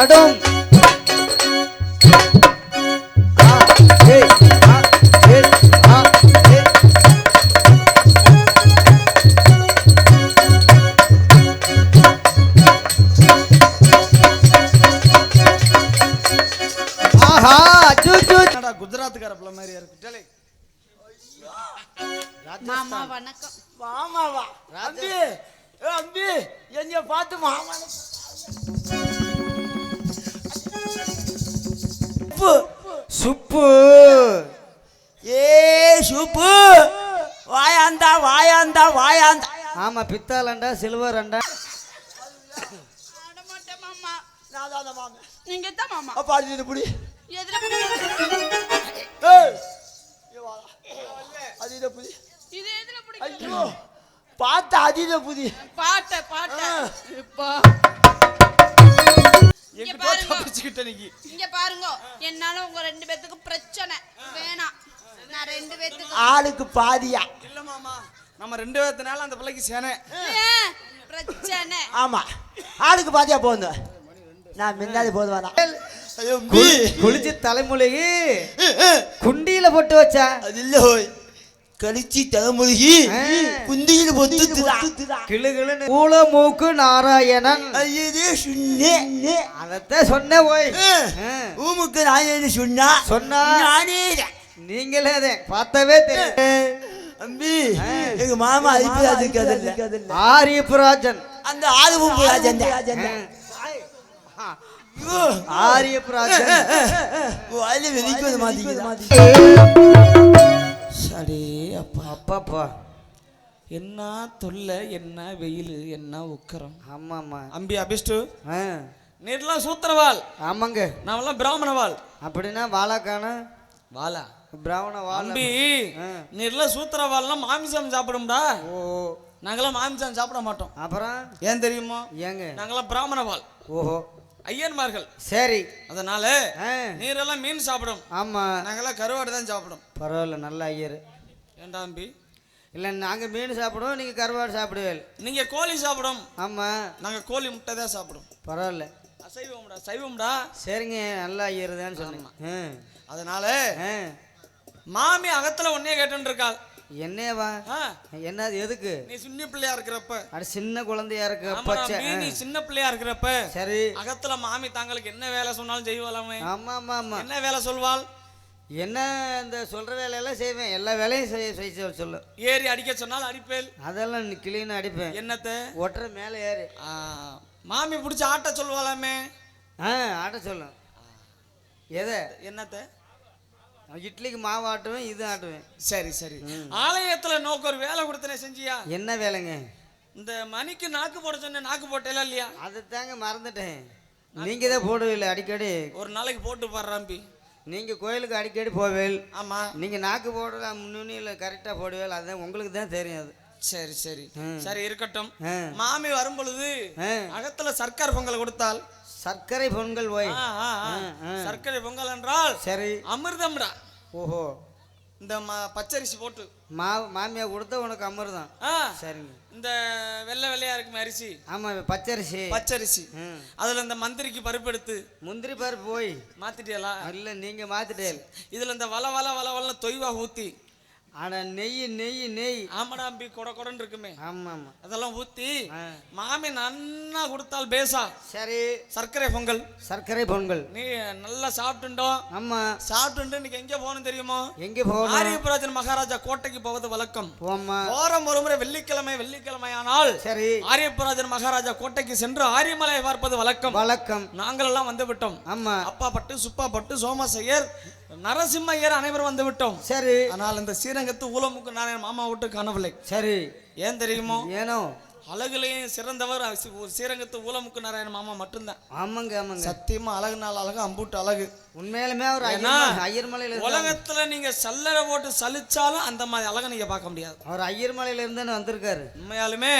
பாடும் குஜராத்துக்கார பிள்ளை மாதிரியா இருக்கு. மாமா வணக்கம். மாமாவா? அம்பி அம்பி எங்க பார்த்து மாமா சுப்பு ஏ சுப்பு வாயாந்தா வாயாந்தா வாயாந்தா. ஆமா பித்தாலண்டா சில்வர் அண்டா. மாமா நான் தான் மாமா. நீங்க தான் மாமா. அப்பா அது புடி. எதுல புடி? ஏய் அது இத புடி. இது எதுல புடி? ஐயோ பாத்த அதித புடி. பாட்ட பாட்ட. இப்பா எங்க தோட்ட பிடிச்சிட்ட நீ. இங்க பாருங்க. என்னால உங்க ரெண்டு பேத்துக்கு பிரச்சனை வேணாம். நான் ரெண்டு பேத்துக்கு ஆளுக்கு பாதியா. இல்ல மாமா நம்ம ரெண்டு பேத்துனால அந்த பிள்ளைக்கு சேனே. பிரச்சனை. ஆமா ஆளுக்கு பாதியா போங்க. நான் மின்னாடி போதுவானா. ஐயோ குளிச்சு தலைமுழுகி குண்டியில போட்டு வச்சா. அது இல்ல ஹோய் கழிச்சி தலைமுழுகி குந்தியில போட்டு கிளுகிளுன்னு ஊல மூக்கு நாராயணன். ஐயே சுண்ணே அதத்தான் சொன்ன போய் ஊமுக்கு நாராயணன் சொன்னா நானே நீங்களே பார்த்தவே தெரியும். அம்பி எங்க மாமா ஐபிராஜன் ஆரியபுராஜன் அந்த ஆதிபுராஜன் ஆரியபுராஜன் வாயில வெளிக்குது மாத்திக்குது. சரி அப்பா அப்பாப்பா என்ன தொல்லை என்ன வெயில் என்ன உக்கரம். ஆமாம்மா அம்பி அபிஷ்டு நீர்லாம் சூத்திரவாள். ஆமாங்க நாமெல்லாம் பிராமணவாள். அப்படின்னா வாழாக்கான வாளா பிராமண வாழ. அம்பி நீர்லாம் சூத்திரவாள்லாம் மாமிசம் சாப்பிடும்டா. ஓ நாங்களாம் மாமிசம் சாப்பிட மாட்டோம். அப்புறம் ஏன் தெரியுமா? ஏங்க நாங்களாம் பிராமணவாள். ஓஹோ ஐயன்மார்கள். சரி அதனால நீரெல்லாம் மீன் சாப்பிடும். ஆமா நாங்கெல்லாம் கருவாடு தான் சாப்பிடும். பரவாயில்ல நல்ல ஐயர். ஏண்டா அம்பி? இல்லை நாங்கள் மீன் சாப்பிடுவோம் நீங்கள் கருவாடு சாப்பிடுவேன். நீங்க கோழி சாப்பிடும். ஆமா நாங்க கோழி முட்டை தான் சாப்பிடும். பரவாயில்ல அசைவம்டா சைவம்டா. சரிங்க நல்ல ஐயர் தான் சொன்னீங்க. அதனால மாமி அகத்துல ஒன்னே கேட்டு இருக்காள். என்னவா என்ன எதுக்கு? நீ சின்ன பிள்ளையா இருக்கிறப்ப அது சின்ன குழந்தையா இருக்க நீ சின்ன பிள்ளையா இருக்கிறப்ப சரி அகத்துல மாமி தாங்களுக்கு என்ன வேலை சொன்னாலும் செய்வாளாமே. ஆமா ஆமா ஆமா என்ன வேலை சொல்வாள்? என்ன இந்த சொல்ற வேலையெல்லாம் செய்வேன். எல்லா வேலையும் செய்ய சொல்ல. ஏறி அடிக்க சொன்னால் அடிப்பேன். அதெல்லாம் கிளீனா அடிப்பேன். என்னத்த ஒட்டுற மேலே ஏறி மாமி பிடிச்சி ஆட்ட சொல்வாளாமே. ஆட்ட சொல்லும். எதை? என்னத்த? இட்லிக்கு மாவு ஆட்டுவேன் இது ஆட்டுவேன். சரி சரி. ஆலயத்துல நோக்கு ஒரு வேலை கொடுத்தனே செஞ்சியா? என்ன வேலைங்க? இந்த மணிக்கு நாக்கு போட சொன்ன நாக்கு போட்டேல இல்லையா? அது தாங்க மறந்துட்டேன். நீங்க தான் போடுவீல்ல அடிக்கடி. ஒரு நாளைக்கு போட்டு பாடுறாம்பி. நீங்க கோயிலுக்கு அடிக்கடி போவேல். ஆமா நீங்க நாக்கு போடல முன்னுனியில் கரெக்டா போடுவேல். அதான் உங்களுக்கு தான் தெரியும் அது. சரி சரி சரி இருக்கட்டும். மாமி வரும் பொழுது அகத்துல சர்க்கரை பொங்கல் கொடுத்தால் சர்க்கரை பொங்கல் போய் சர்க்கரை பொங்கல் என்றால் சரி அமிர்தம்டா. ஓஹோ இந்த பச்சரிசி போட்டு மாமியா கொடுத்தா உனக்கு அமிர்தம். சரிங்க. இந்த வெள்ளை வெள்ளையா இருக்குமே அரிசி. ஆமா பச்சரிசி பச்சரிசி. அதுல இந்த மந்திரிக்கு பருப்பு எடுத்து முந்திரி பருப்பு போய் மாத்திட்டியலா? இல்ல நீங்க மாத்திட்டேன். இதுல இந்த வள வள வள வள தொய்வா ஊத்தி ஆனா நெய் நெய் நெய் ஆமாடா அம்பி கொட கொடன்னு இருக்குமே. ஆமா ஆமா அதெல்லாம் ஊத்தி மாமி நன்னா கொடுத்தால் பேசா. சரி சர்க்கரை பொங்கல். சர்க்கரை பொங்கல் நீ நல்லா சாப்பிட்டுண்டோம். ஆமா சாப்பிட்டு இன்னைக்கு எங்க போகணும் தெரியுமோ? எங்க போகணும்? ஆரியபுராஜன் மகாராஜா கோட்டைக்கு போவது வழக்கம். வாரம் ஒரு முறை வெள்ளிக்கிழமையானால் சரி ஆரியபுராஜன் மகாராஜா கோட்டைக்கு சென்று ஆரியமலை பார்ப்பது வழக்கம். வழக்கம். நாங்கள் எல்லாம் வந்து விட்டோம். ஆமா அப்பா பட்டு சுப்பா பட்டு சோமசையர் நரசிம்மையர் அனைவரும் வந்து விட்டோம். சரி ஆனால் இந்த ஸ்ரீரங்கத்து ஊலமுக்கு நாராயண மாமா விட்டு காணவில்லை. சரி ஏன் தெரியுமோ? ஏனோ அழகுலையும் சிறந்தவர் ஸ்ரீரங்கத்து ஊலமுக்கு நாராயண மாமா மட்டும்தான். ஆமாங்க ஆமாங்க சத்தியமா அழகுனால அழகு அம்பூட்டு அழகு. உண்மையிலுமே அவர் ஐயர்மலையில உலகத்துல நீங்க சல்லரை போட்டு சலிச்சாலும் அந்த மாதிரி அழகை நீங்க பார்க்க முடியாது. அவர் ஐயர்மலையில இருந்து வந்திருக்காரு. உண்மையாலுமே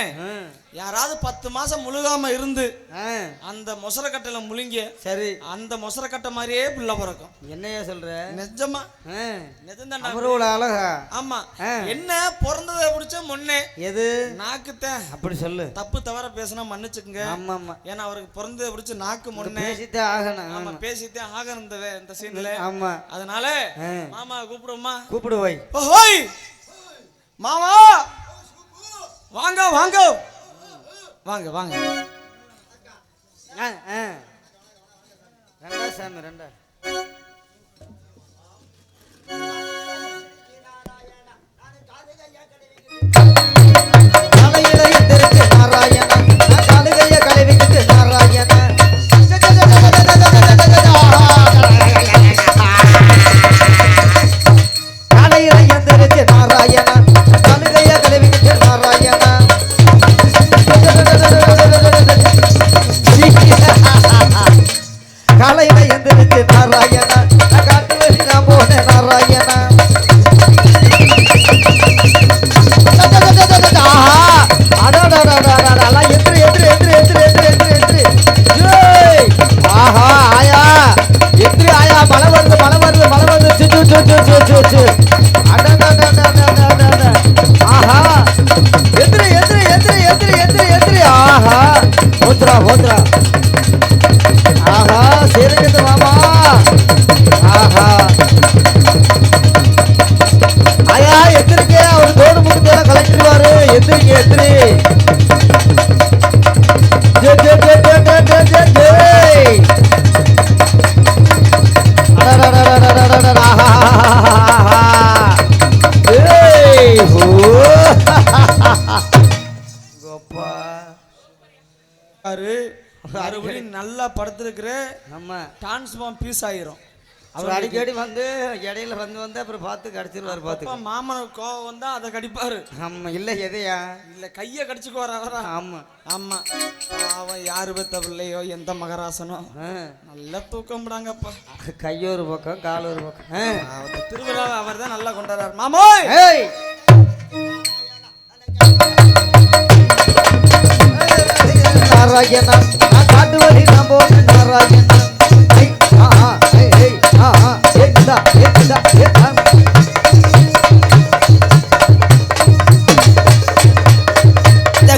யாராவது 10 மாசம் முழுகாம இருந்து அந்த மொசரக்கட்டையில முழுங்கி சரி அந்த மொசரக்கட்டை மாதிரியே பிள்ளை பிறக்கும். என்னையா சொல்ற? நிஜமா நிஜம்தான். அவரோட அழகா? ஆமா. என்ன பிறந்ததை பிடிச்ச முன்னே எது நாக்குத்தான் அப்படி சொல்லு. தப்பு தவற பேசினா மன்னிச்சுக்குங்க. ஆமா ஆமா. ஏன்னா அவருக்கு பிறந்ததை பிடிச்ச நாக்கு முன்னே பேசித்தே ஆகணும். ஆமா பேசித்தே ஆகணும் இந்த சீன்ல. ஆமா. அதனால மாமா கூப்பிடுமா? கூப்பிடுவோய். ஓய் மாமா வாங்க வாங்க வாங்க வாங்க. ரெண்டா சாமி ரெண்டா. காலையில எந்திரிச்சு நாராயணா காலுகைய கழுவிக்கிட்டு நாராயணா. காலையில எந்திரிச்சு நாராயணா காலுகைய கழுவிக்கிட்டு நாராயணா. காலையில எந்திரிச்சு நாராயணா காட்டு வழி நான் போனேன் நாராயணா. ஆஹா ஆயா எந்திரி ஆயா மழை வருது மழை வருது மழை வருது. ஆஹா எந்திரி எந்திரி எந்திரி எந்திரி எந்திரி எந்திரி. ஆஹா ஓத்ரா ஓத்ரா. ஆஹா சரிங்க மாமா. ஆஹா ஆயா எந்திரிங்க அவர் தோடு முகத்தெல்லாம் கலக்கிடுவாரு. எந்திரிங்க எந்திரி. மறுபடியும் நல்லா படுத்திருக்கிற நம்ம டிரான்ஸ்ஃபார்ம் பீஸ் ஆயிரும். அவர் அடிக்கடி வந்து இடையில வந்து அப்புறம் பார்த்து கடிச்சிருவாரு. பார்த்து மாமனுக்கு கோவம் வந்தா அதை கடிப்பாரு. ஆமா இல்ல எதையா இல்ல கைய கடிச்சுக்குவார் அவரா. ஆமா ஆமா. அவன் யாரு பெத்த பிள்ளையோ எந்த மகராசனோ நல்லா தூக்கம் விடாங்கப்பா. கையொரு பக்கம் கால் ஒரு பக்கம். திருவிழா அவர் தான் நல்லா கொண்டாடுறாரு. மாமோ நாராயணா நான் காட்டு வழி நான் போனேன் நாராயணா.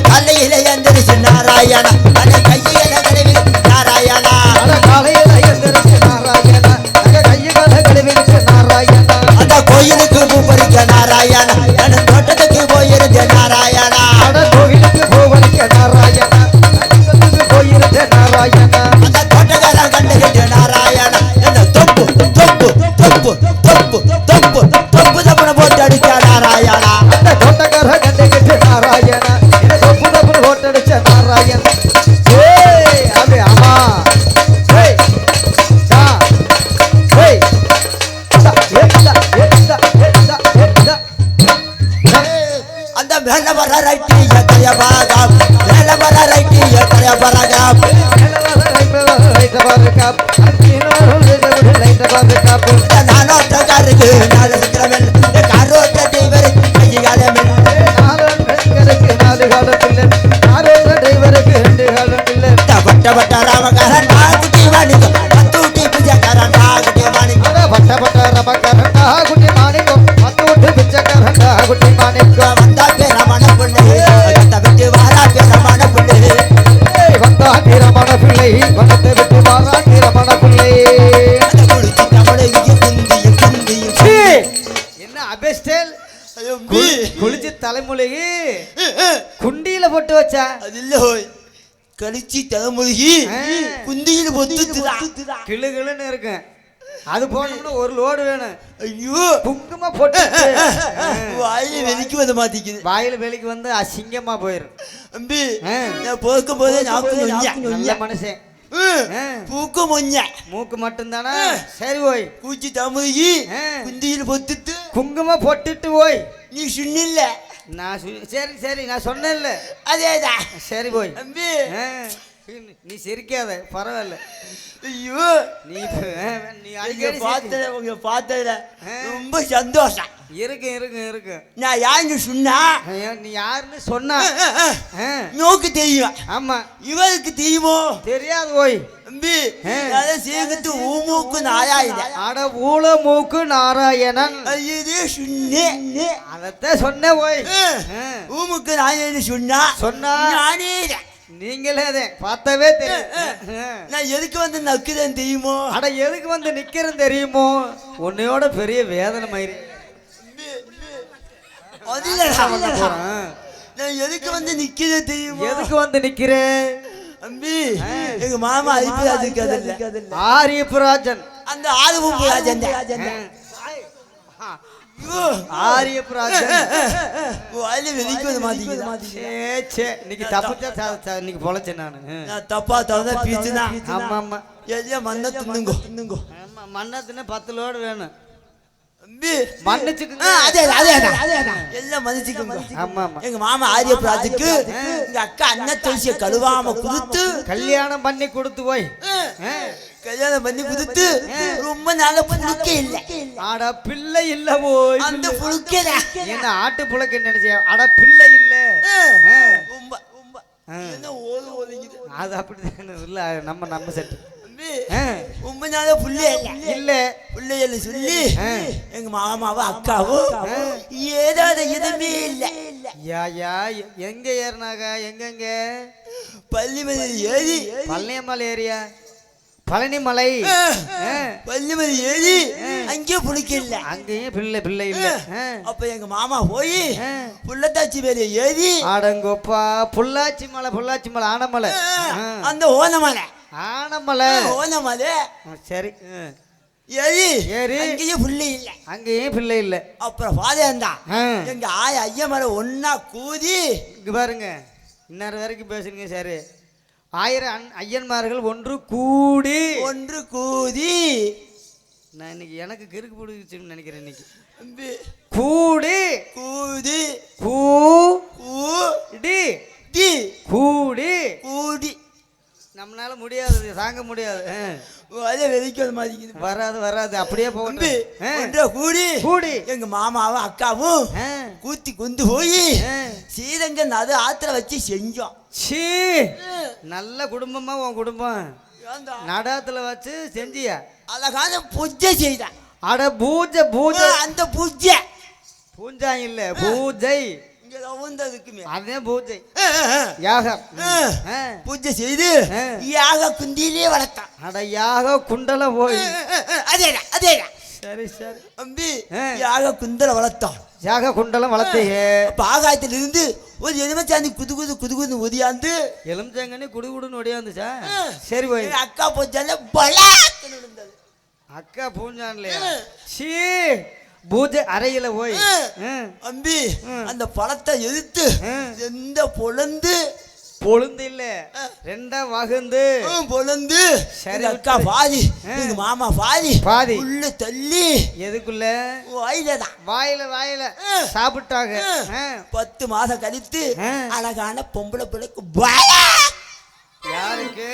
காலையில எந்திரிச்சு நாராயணா கையில கழுவி நாராயணா. காலையில எந்திரிச்சு நாராயணா கையில கழுவிச்சு நாராயணா. அந்த கோயிலுக்கு பூ பறிக்க நாராயணா தோட்டத்துக்கு போயிருந்த நாராயணா. கோயிலுக்கு பூ பறிக்க நாராயணா போயிருந்த நாராயணா. அந்த தோட்டக்கார கண்டுகிட்டு நாராயணா என்ன தொப்பு தொப்பு தொப்பு தொப்பு தொப்பு தொப்பு தப்புன போட்டு அடிச்சா நாராயணா. அந்த தோட்டக்கார கண்டுகிட்டு நாராயணா என்ன தொப்பு தப்புன போட்டு அடிச்ச நாராயணா. ஏய் அவே ஆமா ஏய் சா ஏய் அந்த மேல வர ரைட்டி எத்தனைய பாகம் மேல வர ரைட்டி எத்தனைய பாகம் நானோட்டக்காருக்கு நாலு சித்திரமில் காரோட்ட டிரைவர் கையாளமில் பட்ட பட்ட ராமகாரன் நாகுட்டி மாணிக்கம் பத்தூட்டி பிஜக்காரன் நாகுட்டி மாணிக்கம் பட்ட பட்ட ரமக்காரன் நாகுட்டி மாணிக்கம் பத்தூட்டி பிஜக்காரன் நாகுட்டி மாணிக்கம். வந்தா பேரமான பிள்ளை வந்த விட்டு வாரா பேரமான பிள்ளை வந்தா ரமண பிள்ளை வனத்தை விட்டு வாரா ரமண பிள்ளை. என்ன அபெஸ்டல் குளிச்சு தலைமுழுகி குண்டியில போட்டு வச்சா அது இல்ல கழிச்சு தலைமுழுகி குந்தியில பொத்து கிளு கிளுன்னு இருக்கு. அது போனோம்னா ஒரு லோடு வேணும். ஐயோ குங்கும போட்டு வாயில வெளிக்கு வந்து மாத்திக்குது. வாயில வெளிக்கு வந்து அசிங்கமா போயிரும். அம்பி நான் போக்கும் போதே நல்ல மனுஷன் பூக்கு மொஞ்ச மூக்கு மட்டும்தானா? சரி ஓய் பூச்சி தமிழி குந்தியில் பொத்துட்டு குங்கும போட்டுட்டு ஓய் நீ சொன்னில்ல. நான் சரி சரி நான் சொன்னேன்ல அதேதான். சரி போய் அம்பி நீ சிரிக்காத பரவாயில்ல. ஐயோ நீ நீ நீங்க அடிக்கடி பார்த்தது உங்க பார்த்ததுல ரொம்ப சந்தோஷம் இருக்கு இருக்கு இருக்கு. நான் யாருன்னு சொன்னா நீ யாருன்னு சொன்னா நோக்கு தெரியும். ஆமா இவருக்கு தெரியுமோ தெரியாது. ஓய் தம்பி அதை சேர்த்து ஊமூக்கு நாராயணன். அட ஊழ மூக்கு நாராயணன். இது சொன்னே அதத்தான் சொன்னேன். ஓய் ஊமுக்கு நாராயணன் சொன்னா சொன்னா நானே நீங்களே பார்த்தவே தெரியும். நான் எதுக்கு வந்து நக்குதேன் தெரியுமோ? அட எதுக்கு வந்து நிக்கிறேன் தெரியுமோ? உன்னையோட பெரிய வேதனை மயிறு. நான் எதுக்கு வந்து நிக்கிறேன் தெரியுமோ? எதுக்கு வந்து நிக்கிறேன் தம்பி? எங்க மாமா அரிப்புராஜன் ஆரியப்புராஜன். அந்த ஆறுபுராஜன் ஆரியப்புராஜன் வெளிக்கு மாத்திக்குது. இன்னைக்கு தப்பு இன்னைக்கு பொழைச்சேன் நான் தப்பா தவறா பீச்சுனா. ஆமா ஆமா எல்லாம் மண்ணை தின்னுங்கோ. ஆமா மண்ணத்துன்னு 10 லோடு வேணும். மன்னிச்சுக்குங்க. எல்லாம் மன்னிச்சுக்குங்க. ஆமா ஆமா எங்க மாமா ஆரியப்புராஜுக்கு எங்க அக்கா அண்ணன் துளசிய கழுவாம கொடுத்து கல்யாணம் பண்ணி கொடுத்து போய் கல்யாணம் பண்ணி கொடுத்து ரொம்ப நாள புழுக்க இல்ல. அட பிள்ளை இல்ல போய் அந்த புழுக்க என்ன ஆட்டு புழுக்க நினைச்சேன். அட பிள்ளை இல்ல ரொம்ப ரொம்ப என்ன ஓது ஓதுங்குது. அது அப்படிதான் இல்ல. நம்ம நம்ம செட் ரொம்ப நாள புள்ளை இல்ல பிள்ளைகள் சொல்லி எங்க மாமாவும் அக்காவும் ஏதாவது எதுவுமே இல்ல. யா எங்க ஏறினாங்க? எங்கெங்க? பள்ளிமலை ஏறி பழனிமலை ஏரியா பழனிமலை பள்ளிமலை ஏறி அங்கே புளிக்க இல்ல. அங்கேயும் பிள்ளை இல்ல. அப்ப எங்க மாமா போய் புள்ளத்தாச்சி மேல ஏறி ஆடங்கோப்பா பொள்ளாச்சி மலை ஆனமலை அந்த ஓனமலை ஓனமலை சரி ஏறி அங்கேயும் பிள்ளை இல்ல. அப்புறம் பாதையந்தா எங்க ஐயா மேல ஒன்னா கூதி இங்க பாருங்க. இன்னொரு வரைக்கும் பேசுறீங்க. சரி 1000 ஐயன்மார்கள் ஒன்று கூதி நான் இன்னைக்கு எனக்கு கிறுக்கு பிடிச்சுன்னு நினைக்கிறேன். இன்னைக்கு கூடி நம்மளால முடியாது, தாங்க முடியாது. வராது அப்படியே போக கூடி எங்க மாமாவும் அக்காவும் கூத்தி கொண்டு போய் சீரங்கன் அது ஆத்துல வச்சு செஞ்சோம். நல்ல குடும்பமா உன் குடும்பம் நடாத்துல வச்சு செஞ்சியா? அழகான பூஜை செய்த. அட பூஜை அந்த பூஜை பூஜா இல்ல பூஜை அதே பூஜை யாகம் பூஜை செய்து யாக குண்டிலே வளர்த்தான். அட யாக குண்டல போய் அதே சரி அம்பி யாக குண்டல வளர்த்தான். யாக குண்டலம் வளர்த்தீங்க. ஆகாயத்துல இருந்து ஒரு எலுமிச்சாந்தி குது ஒதியாந்து எலுமிச்சாங்கன்னு குடுன்னு ஒடியாந்துச்சா? சரி போய் அக்கா பூஜால பலா அக்கா பூஞ்சான்லையா? பூஜை அறையில போய் அம்பி அந்த பழத்தை எதிர்த்து எந்த பொழந்து இல்ல ரெண்டா வகுந்து பொழந்து சரி அக்கா பாதி எங்க மாமா பாதி உள்ள தள்ளி எதுக்குள்ள? வாயில சாப்பிட்டாங்க. 10 மாசம் கழித்து அழகான பொம்பளை பிள்ளைக்கு யாருக்கு?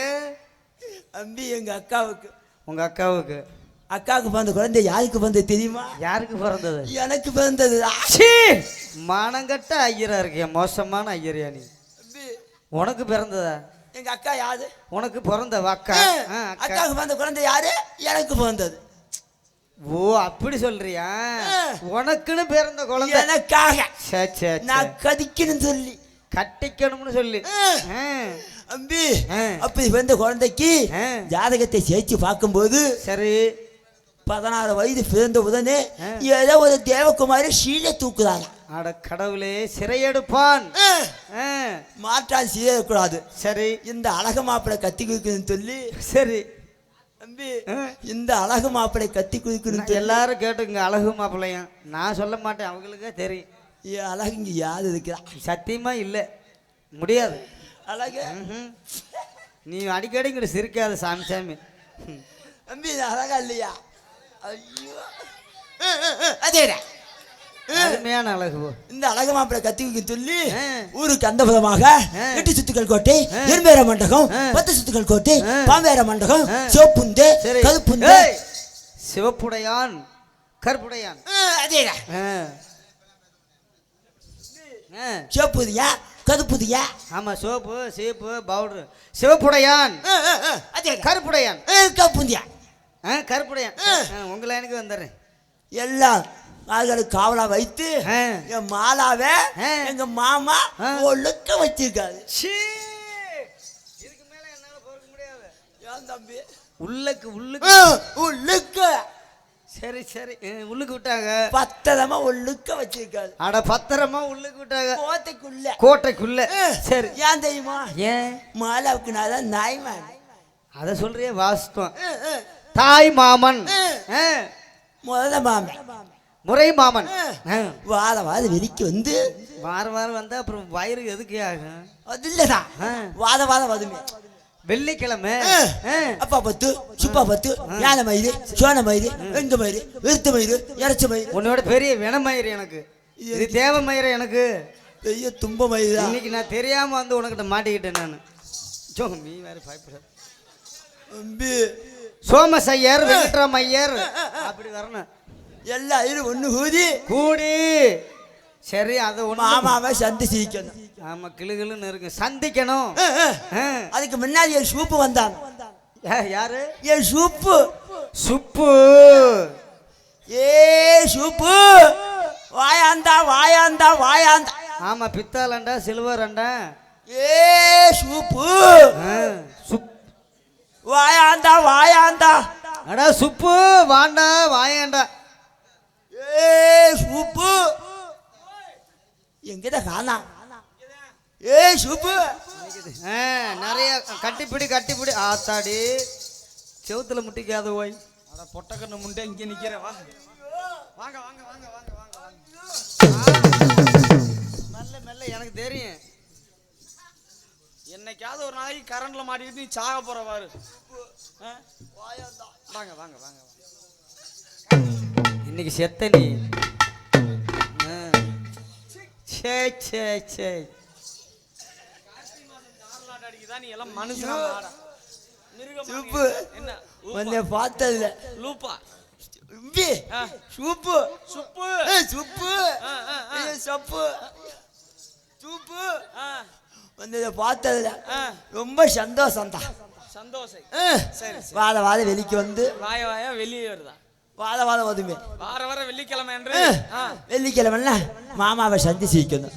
அம்பி எங்க அக்காவுக்கு. உங்க அக்காவுக்கு பிறந்த குழந்தை யாருக்கு பிறந்தது தெரியுமா? யாருக்கு பிறந்தது? எனக்கு பிறந்தது. மானங்கட்ட ஐயரா இருக்கிய, மோசமான ஐயரியா நீ. உனக்கு பிறந்ததா? எங்க அக்கா யாரு? உனக்கு பிறந்த அக்கா. அக்காவுக்கு பிறந்த குழந்தை யாரு? எனக்கு பிறந்தது. ஓ அப்படி சொல்றியா? உனக்குன்னு பிறந்த குழந்தை எனக்காக நான் கட்டிக்கணும்னு சொல்லி அம்பி அப்படி பிறந்த குழந்தைக்கு ஜாதகத்தை சேர்த்து பார்க்கும்போது சரி 16 வயது பிறந்த உடனே ஏதோ ஒரு தேவகுமாரி சீலை தூக்குறாங்க. அட கடவுளே, சிறையெடுப்பான். மாற்றால் செய்யக்கூடாது. சரி இந்த அழகு மாப்பிளை கத்தி குதிக்கணும்னு சொல்லி சரி அம்பி இந்த அழகு மாப்பிளை கத்தி குதிக்கணும் எல்லாரும் கேட்டுங்க. அழகு மாப்பிள்ளையும் நான் சொல்ல மாட்டேன், அவங்களுக்கே தெரியும். அழகு இங்க யாரு இருக்கிறா? சத்தியமா இல்லை, முடியாது. அழகு நீ அடிக்கடி இங்கிட்ட சிரிக்காத சாமி. அம்பி அழகா இல்லையா? ஐயோ அதேடா அருமையான அழகு. இந்த அழகு மாப்பிள்ளை கத்திக்கு சொல்லி ஊருக்கு அந்த விதமாக 8 சுத்துக்கள் கோட்டை, எருமேற மண்டகம், 10 சுத்துக்கள் கோட்டை, பாம்பேற மண்டகம், சிவப்புந்தே, கருப்புந்தே, சிவப்புடையான், கருப்புடையான். அதேதான். சிவப்புதியா, கருப்புதியா. ஆமா, சோப்பு, சீப்பு, பவுடர். சிவப்புடையான், அதே கருப்புடையான், கருப்புந்தியா, கருப்புடையான். உங்க லைனுக்கு வந்துடுறேன். எல்லாம் ஆள்களுக்கு காவலா வைத்து என் மாலாவை எங்க மாமா ஒழுக்க வச்சிருக்காரு. இதுக்கு மேல என்னால பொறுக்க முடியாது. ஏன் தம்பி? உள்ளுக்கு சரி சரி உள்ளுக்கு விட்டாங்க. பத்திரமா ஒழுக்க வச்சிருக்காரு. அட பத்திரமா உள்ளுக்கு விட்டாங்க. கோட்டைக்குள்ள. சரி. ஏன் தெரியுமா? ஏன்? மாலாவுக்கு நான் தான் நாய்மான். அத சொல்றியே வாஸ்தவம். தாய் மாமன், முதல்ல மாமன், முறை மாமன். வாத வெளிக்கு வந்து வாரம் வந்தா அப்புறம் வயிறு எதுக்கு ஆகும்? அது இல்லதான் வாத வதுமே. வெள்ளிக்கிழமை அப்பா பத்து, சுப்பா பத்து, யானை மயிறு, சோன மயிறு, வெங்க மயிறு, வெறுத்த மயிறு, இறைச்ச மயிறு. உன்னோட பெரிய வெணமயிறு எனக்கு. இது தேவ மயிறு எனக்கு. பெரிய தும்ப மயிறு. இன்னைக்கு நான் தெரியாம வந்து உனக்கிட்ட மாட்டிக்கிட்டேன் நான். நீ வேற பயப்பட. சோமசையர், வெங்கட்ராமையர் அப்படி வரணும். எல்லாரும் ஒண்ணு கூடி சரி. அதை ஒண்ணு மாமாவை சந்திக்கணும். ஆமா, கிளுகிளுன்னு இருக்கு. சந்திக்கணும். அதுக்கு முன்னாடி என் சூப்பு வந்தாங்க. யாரு? என் சூப்பு. சுப்பு. சூப்பு வாயாந்தா வாயாந்தா வாயாந்தா. ஆமா, பித்தாலண்டா சில்வரண்டா. சூப்பு வாயாந்தா வாயாந்தா. அடா சுப்பு வாண்டா வாயாண்டா. சூப்பு எங்கடா காணா? சூப்பு நிறைய கட்டிப்பிடி ஆத்தாடி செவுத்துல முட்டிக்காத போய். அட பொட்டக்கண்ணு முண்டை இங்க நிக்கிற. வாங்க வாங்க வாங்க வாங்க வாங்க வாங்க. மெல்ல எனக்கு தெரியும். என்னைக்காவது ஒரு நாளைக்கு கரண்ட்ல மாட்டிக்கிட்டு நீ சாக போற பாரு. வாங்க வாங்க வாங்க. இன்னைக்கு செத்த நீ. நீ எல்லாம் மனுஷனா என்ன பார்த்ததுல லூப்பா சூப்பு சுப்பு சுப்பு சப்பு சூப்பு வந்ததை பார்த்ததுல ரொம்ப சந்தோஷம் தான். சந்தோஷம். சரி. வாத வெளிக்கு வந்து வாய வெளியே வருதா? வாத வதுமே. வார வெள்ளிக்கிழமை என்று வெள்ளிக்கிழமை மாமாவை சந்திக்கணும்.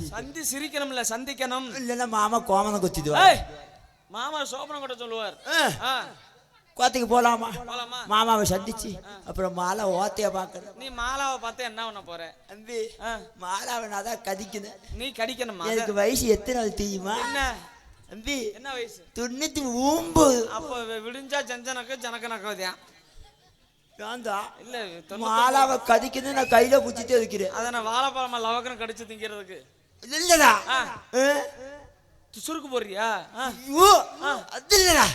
சிரிக்கணும்ல, சந்திக்கணும். இல்லைன்னா மாமா கோமனை கொத்திடுவா. மாமா சோபனம் கூட சொல்லுவார். கோத்தைக்கு போலாமா? மாமாவை சந்திச்சு அப்புறம் மாலை ஓத்தைய பாக்கணும். நீ மாலாவை பார்த்து என்ன பண்ண போற? அம்பி மாலாவை நான் தான் கதிக்கணும். நீ கடிக்கணுமா? எனக்கு வயசு எத்தனை தெரியுமா? என்ன அம்பி? என்ன வயசு? 99. அப்ப விடிஞ்சா ஜனக்கனக்கோதியா இல்ல. மாலாவை கதிக்கணும். நான் கையில புடிச்சிட்டே இருக்கிறேன். அத நான் வாழைப்பழமா லவக்கன்னு கடிச்சு திங்கிறதுக்கு இல்லடா. சுருக்கு போடுறியா? அது இல்லடா.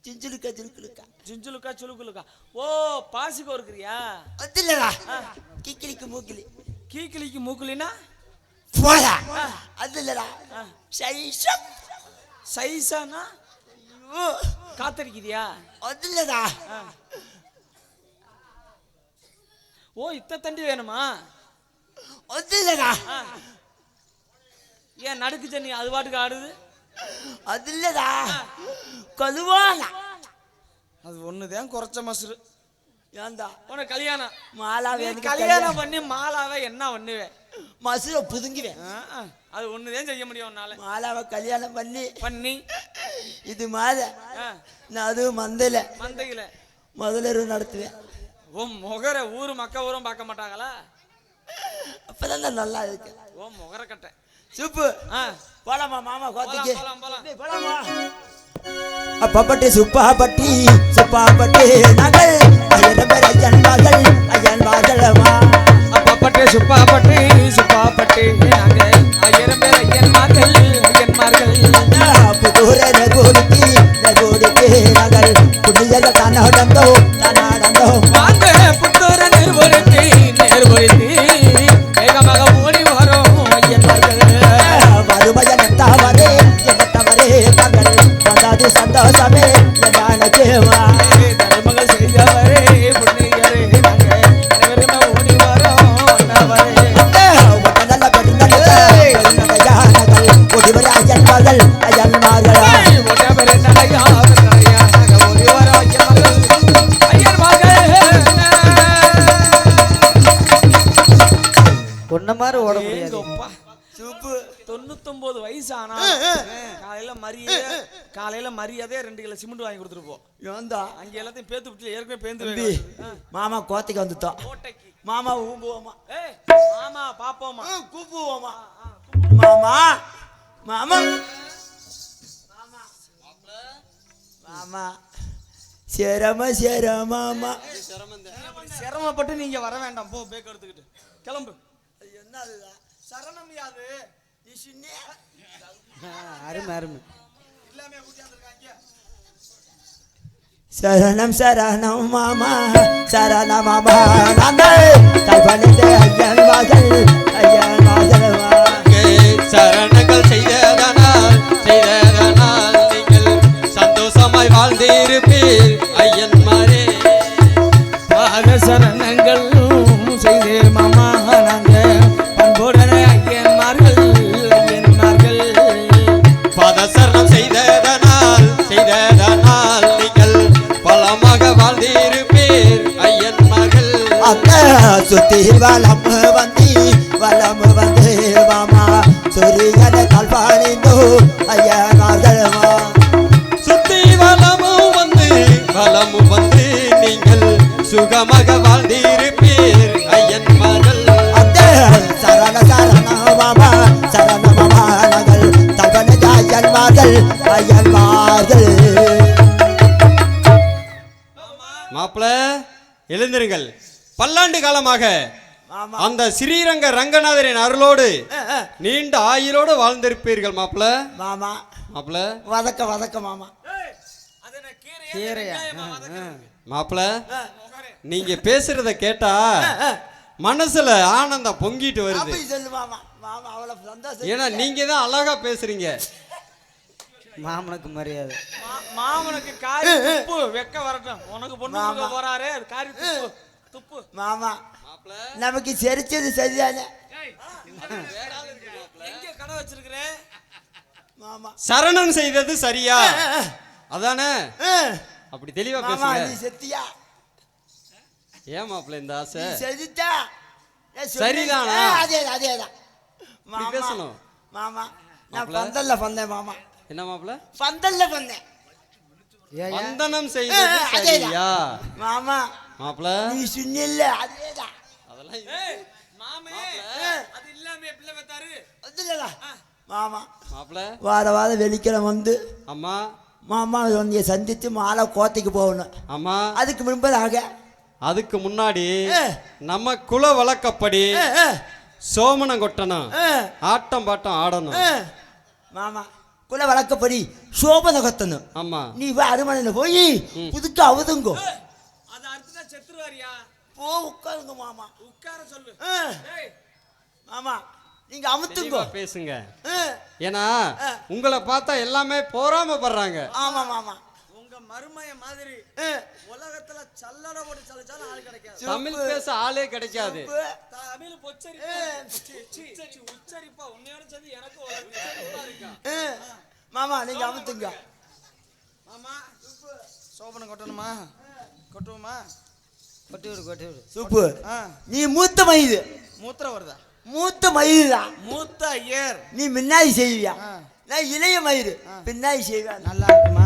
சிஞ்சுலுக்கா சுலுக்குலுக்கா. ஓ, பாசிக்கு இருக்கிறியா? அது இல்லடா. கீக்கிலிக்கு மூக்கிலி. கீக்கிலிக்கு மூக்குலினா போடா. அது இல்லடா. சைஸானா காத்தடிக்கிறியா? அது இல்லடா. ஓ, இத்த தண்டி வேணுமா? அது இல்லடா. ஏன் நடுக்கு தண்ணி அது பாட்டுக்கு ஆடுது? அது இல்லடா. கழுவானா அது ஒண்ணுதான் குறைச்ச மசுரு. ஏன்டா உனக்கு கல்யாணம் மாலாவை கல்யாணம் பண்ணி மாலாவை என்ன பண்ணுவேன்? மசுரை புதுங்குவேன். அது ஒண்ணுதான் செய்ய முடியும் உன்னால. மாலாவை கல்யாணம் பண்ணி இது மாத நான் அது மந்தையில முதல்ல நடத்துவேன். உன் முகர ஊரு ஊரும் பார்க்க மாட்டாங்களா? அப்பதான் நல்லா இருக்கு. உன் முகர கட்ட சூப்பு. போலாமா மாமா கோத்தைக்கு? போலாமா? அப்பப்பட்டி சுப்பாப்பட்டி நகல் ஐயன்மார்களமா. அப்பப்பட்டி சுப்பாப்பட்டி நகல் ஐயன்மார்கள். புதூர நகோடிக்கு நகல் புதியல தன்னாடந்தோ வாங்க புத்தூர நகோடிக்கு தெய்வமே ஞான தேவா தர்மங்கள் செய்தவரே புண்ணியரே நாங்க அனைவருமே ஓடி வரோம் வந்தவரே நல்ல பெருநகை ஒடிவர அயன்மார்கள் அயன்மார்களா ஒட்டவரே நடையா நாங்க ஓடி வரோம் ஐயன்மார்கள் ஒன்ன மாதிரி ஓட முடியாது. ஏங்கப்பா. 99 வயசு ஆனா காலையில மரியாதை 2 கிலோ சிமெண்ட் வாங்கி கொடுத்துருப்போம். அங்க எல்லாத்தையும் பேத்து விட்டு ஏற்கனவே பேந்து மாமா கோத்தைக்கு வந்துட்டோம். கோட்டைக்கு மாமா ஊம்புவோமா மாமா பாப்போமா கூப்புவோமா மாமா மாமா மாமா சேரமா சிரமப்பட்டு நீங்க வர வேண்டாம். போ பேக் எடுத்துக்கிட்டு கிளம்பு. என்ன சரணம் யாது நீ சின்ன அருமை அருமை. எல்லாமே கூட்டியாந்துருக்காங்க. சரணம் சரணம் மாமா சரணம் மாமா நாங்கள் கல்பனைந்த ஐயன் மகள் சரணங்கள் செய்ததனால் நீங்கள் சந்தோஷமாய் வாழ்ந்திருப்பீர் ஐயன்மாரே. பாத சரணங்கள் செய்தே மாமா நாங்க பண்புடனே ஐயன்மார்கள் பாதசரணம் செய்ததனால் நீங்கள் பலமாக வாழ்ந்திருப்பீர் ஐயன்மார்கள். அந்த சுத்தி வலம் வந்து மாமா சொரிகல கல்பாணிந்தோ ஐயனார்களமா சுத்தி வலமும் வந்து நீங்கள் சுகமாக வாழ்ந்திருப்பீர் ஐயன்மார்கள். அந்த சரண மாமா சரண மாமா நகல் தகன ஐயன்மார்கள் மாப்பிள எழுந்திருங்கள். பல்லாண்டு காலமாக அந்த ஸ்ரீரங்க ரங்கநாதரின் அருளோடு நீண்ட ஆயுளோடு வாழ்ந்திருப்பீர்கள் மாப்பிள. மாமா மாப்பிள வதக்க மாமா கீரையா மாப்பிள நீங்க பேசுறத கேட்டா மனசுல ஆனந்தம் பொங்கிட்டு வருது. சொல்லு மாமா மாமா அவ்வளவு சந்தோஷம். ஏன்னா நீங்க தான் அழகா பேசுறீங்க. மாமனுக்கு மரியாதை. மாமனுக்கு காரி துப்பு வெக்க வரட்டும். உனக்கு பொண்ணு கொடுக்க போறாரு அது காரி துப்பு மாமா நமக்கு செரிச்சது சரிதானே எங்க கடை வச்சிருக்கிற மாமா சரணம் செய்தது சரியா அதானே அப்படி தெளிவா மாமா நீ பேசுங்க. செத்தியா ஏன் மாப்பிள இந்த ஆசை செதிட்டா சரிதானா? அதேதான் மாமா பேசணும். மாமா நான் மாப்ள. பந்தல்ல வந்தேன் மாமா என்ன மாப்பிள பந்தல்ல வந்தேன் வந்தனம் செய்தது சரியா மாமா மாப்பிள நீ சொன்னில்ல அதேதான் அதெல்லாம் மாமே அது இல்லாம பிள்ளை வைத்தாரு வந்துடா மாமா மாப்பிள வார வெள்ளிக்கிழமை வந்து அம்மா மாமா உன்னைய சந்தித்து மாலை கோத்தைக்கு போகணும். அம்மா அதுக்கு முன்பதாக அதுக்கு முன்னாடி நம்ம குல வழக்கப்படி சோமனம் கொட்டணும், ஆட்டம் பாட்டம் ஆடணும். மாமா குல வழக்கப்படி சோபனை கொத்தணும். ஆமா நீ அருமனையில போய் புதுக்க அவதுங்கோ. அது அடுத்ததா செத்துருவாரியா. போ உட்காருங்க மாமா. உட்கார சொல்லு. மாமா நீங்க அமுத்துங்க பேசுங்க. ஏன்னா உங்களை பார்த்தா எல்லாமே பொறாமப்படுறாங்க. ஆமா மாமா உங்க மருமைய மாதிரி உலகத்துல சல்லட போட்டு சலச்சாலும் ஆள் கிடைக்காது. தமிழ் பேச ஆளே கிடைக்காது. தமிழ் உச்சரிப்பா உன்னையோட சேர்ந்து எனக்கு மாமா நீங்க அமுத்துங்க. மாமா சோபனை கொட்டணுமா? கொட்டுவோமா? கொட்டி விடு. சூப்பு நீ மூத்த மயிது. மூத்திரம் வருதா? மூத்த மயிதுதான். மூத்த ஐயர் நீ முன்னாடி செய்வியா, நான் இளைய மயிறு பின்னாடி செய்வியா. நல்லா இருக்குமா?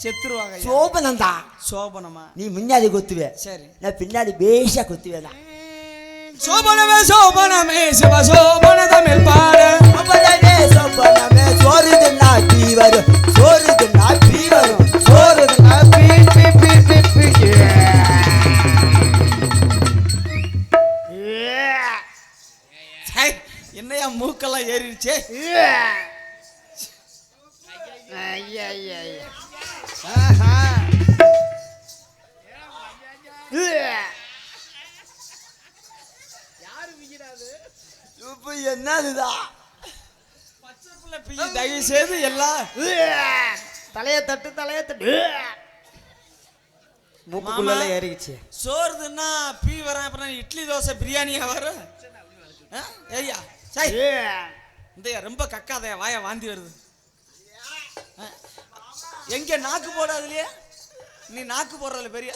செத்துருவாங்க. சோபனந்தா சோபனமா? நீ முன்னாடி கொத்துவே, சரி நான் பின்னாடி பேஷா கொத்துவேதான். சோபனமே சோபனமே சிவ சோபன தமிழ் பாட சோபனமே சோபனமே சோறு தின்னா தீ வரும், சோறு தின்னா தீ வரும், சோறு தின்னா பீ பீ பீ பீ பீ. என்னையா மூக்கெல்லாம் ஏறிடுச்சே. என்னதுதான் பச்சை பிள்ளை தயவு செய்து எல்லாம் தலைய தட்டு மூக்குக்குள்ள ஏறிடுச்சு. சோறுதுன்னா பீ வரேன், அப்புறம் இட்லி தோசை பிரியாணியா வரும். ஐயா சரி இந்த ரொம்ப கக்காதையா வாய வாந்தி வருது. எங்க நாக்கு போடாதுலையே, நீ நாக்கு போடுறதுல பெரிய